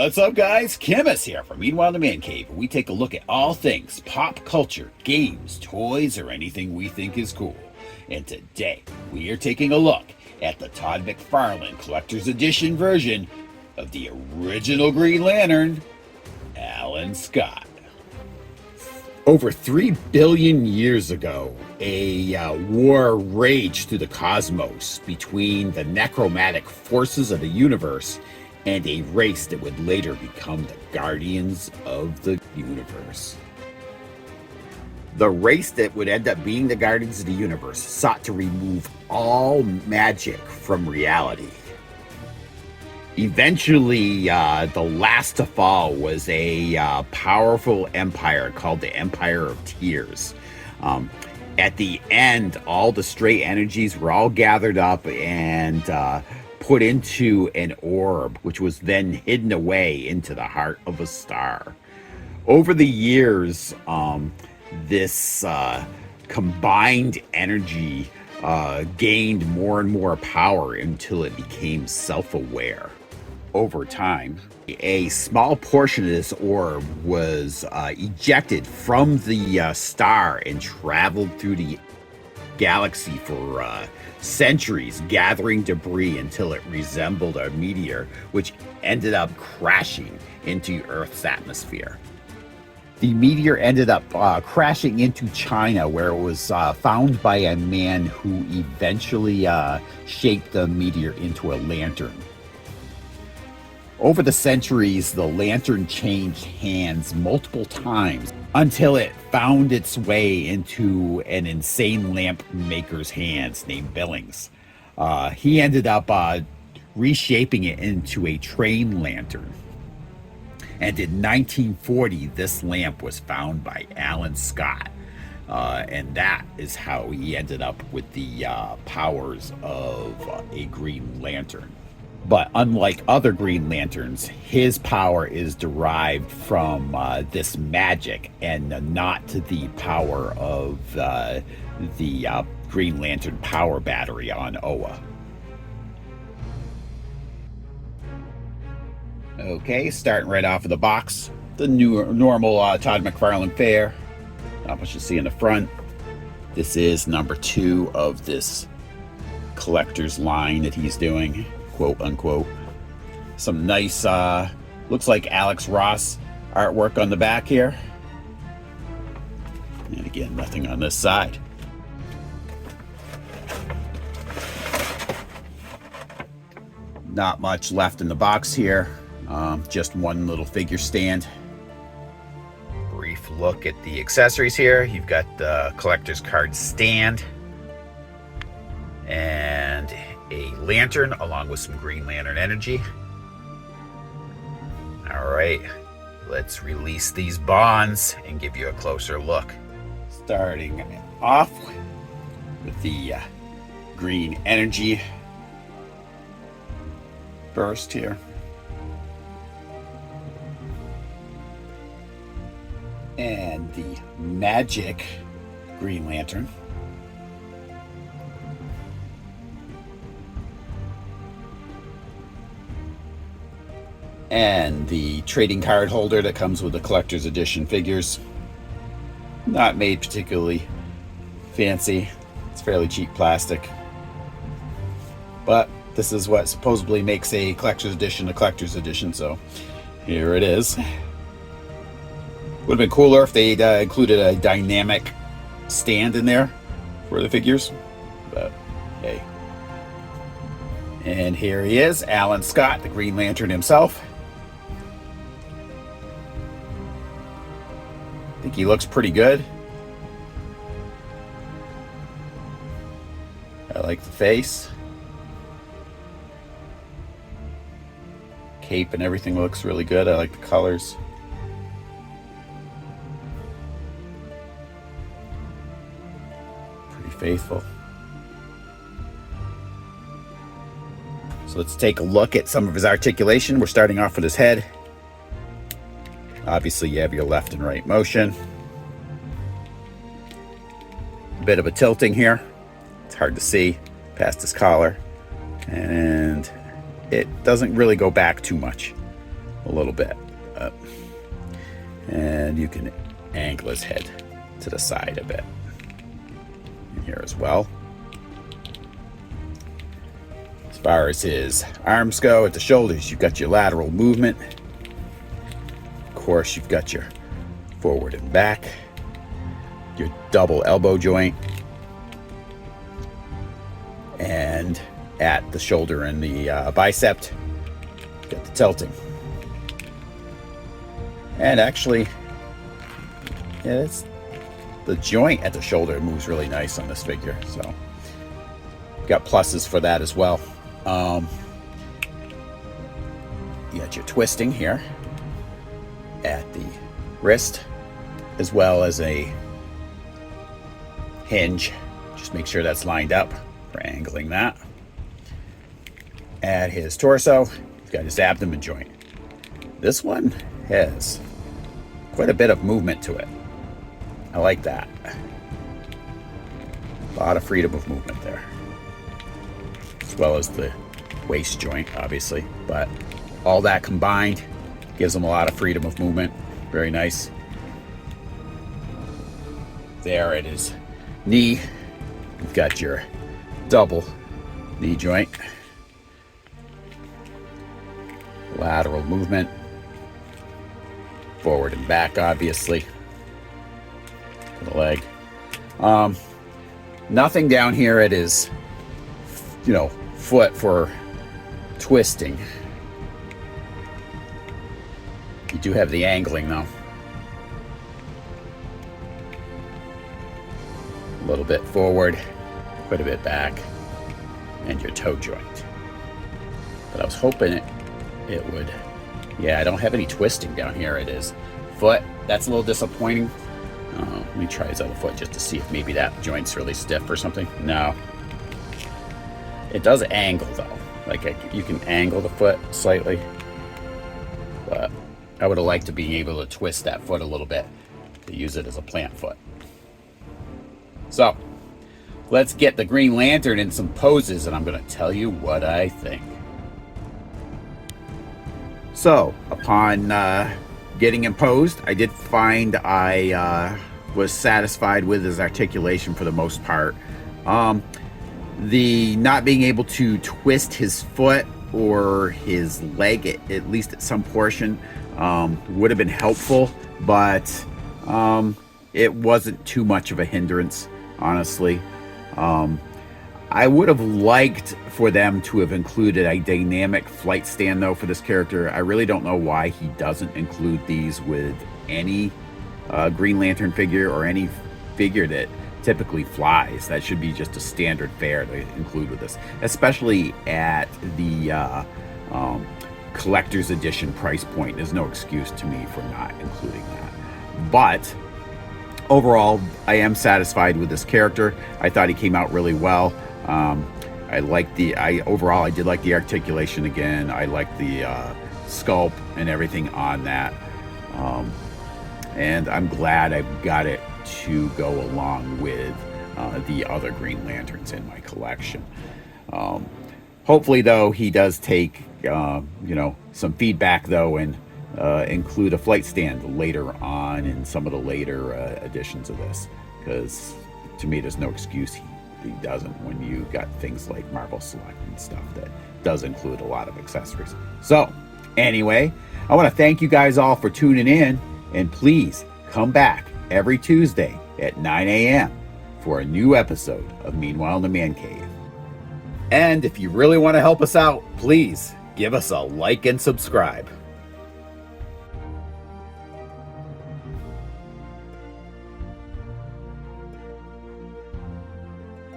What's up, guys? Chemist here from Meanwhile the Man Cave, and we take a look at all things pop culture, games, toys, or anything we think is cool. And today, we are taking a look at the Todd McFarlane Collector's Edition version of the original Green Lantern, Alan Scott. Over 3 billion years ago, a war raged through the cosmos between the necromantic forces of the universe and a race that would later become the Guardians of the Universe. The race that would end up being the Guardians of the Universe sought to remove all magic from reality. Eventually, the last to fall was a powerful empire called the Empire of Tears. At the end, all the stray energies were all gathered up and put into an orb, which was then hidden away into the heart of a star. Over the years, this combined energy gained more and more power until it became self-aware. Over time, a small portion of this orb was ejected from the star and traveled through the galaxy for centuries, gathering debris until it resembled a meteor, which ended up crashing into Earth's atmosphere. The meteor ended up crashing into China, where it was found by a man who eventually shaped the meteor into a lantern. Over the centuries, the lantern changed hands multiple times until it found its way into an insane lamp maker's hands named Billings. He ended up reshaping it into a train lantern. And in 1940, this lamp was found by Alan Scott. And that is how he ended up with the powers of a Green Lantern. But unlike other Green Lanterns, his power is derived from this magic and not the power of the Green Lantern power battery on Oa. Okay, starting right off of the box, the normal Todd McFarlane fare. Not much to see in the front. This is number 2 of this collector's line that he's doing, quote unquote. Some nice, looks like Alex Ross artwork on the back here. And again, nothing on this side. Not much left in the box here. Just one little figure stand. Brief look at the accessories here. You've got the collector's card stand and a lantern along with some Green Lantern energy. All right, let's release these bonds and give you a closer look. Starting off with the green energy burst here. And the magic Green Lantern. And the trading card holder that comes with the collector's edition figures. Not made particularly fancy. It's fairly cheap plastic. But this is what supposedly makes a collector's edition, so here it is. Would have been cooler if they'd included a dynamic stand in there for the figures, but hey. And here he is, Alan Scott, the Green Lantern himself. I think he looks pretty good. I like the face. Cape and everything looks really good. I like the colors. Faithful. So let's take a look at some of his articulation. We're starting off with his head. Obviously, you have your left and right motion. A bit of a tilting here. It's hard to see past his collar. And it doesn't really go back too much. a little bit up. And you can angle his head to the side a bit. And here as well. As far as his arms go at the shoulders, you've got your lateral movement. Of course, you've got your forward and back, your double elbow joint, and at the shoulder and the bicep, you've got the tilting. And actually, yeah, it's the joint at the shoulder moves really nice on this figure, so got pluses for that as well. You got your twisting here at the wrist, as well as a hinge. Just make sure that's lined up for angling that. At his torso, he's got his abdomen joint. This one has quite a bit of movement to it. I like that. A lot of freedom of movement there. As well as the waist joint, obviously. But all that combined gives him a lot of freedom of movement. Very nice. There at his knee, you've got your double knee joint. Lateral movement. Forward and back, obviously. For the leg. Nothing down here at his, foot for twisting. You do have the angling though. A little bit forward, quite a bit back, and your toe joint. But I was hoping it would. Yeah, I don't have any twisting down here at his foot. That's a little disappointing. Let me try his other foot just to see if maybe that joint's really stiff or something. No. It does angle though. Like you can angle the foot slightly. But I would have liked to be able to twist that foot a little bit to use it as a plant foot. So, let's get the Green Lantern in some poses and I'm going to tell you what I think. So, upon getting him posed, I did find I was satisfied with his articulation for the most part. The not being able to twist his foot or his leg, at least at some portion, would have been helpful, but it wasn't too much of a hindrance, honestly. I would have liked for them to have included a dynamic flight stand, though, for this character. I really don't know why he doesn't include these with any Green Lantern figure or any figure that typically flies. That should be just a standard fare to include with this, especially at the collector's edition price point. There's no excuse to me for not including that. But overall, I am satisfied with this character. I thought he came out really well. Overall, I did like the articulation again. I like the sculpt and everything on that. And I'm glad I've got it to go along with the other Green Lanterns in my collection. Hopefully, though, he does take some feedback, though, and include a flight stand later on in some of the later editions of this, because to me there's no excuse he doesn't when you got things like Marvel Select and stuff that does include a lot of accessories. So anyway, I want to thank you guys all for tuning in, and please come back every Tuesday at 9 a.m. for a new episode of Meanwhile in the Man Cave. And if you really want to help us out, please give us a like and subscribe.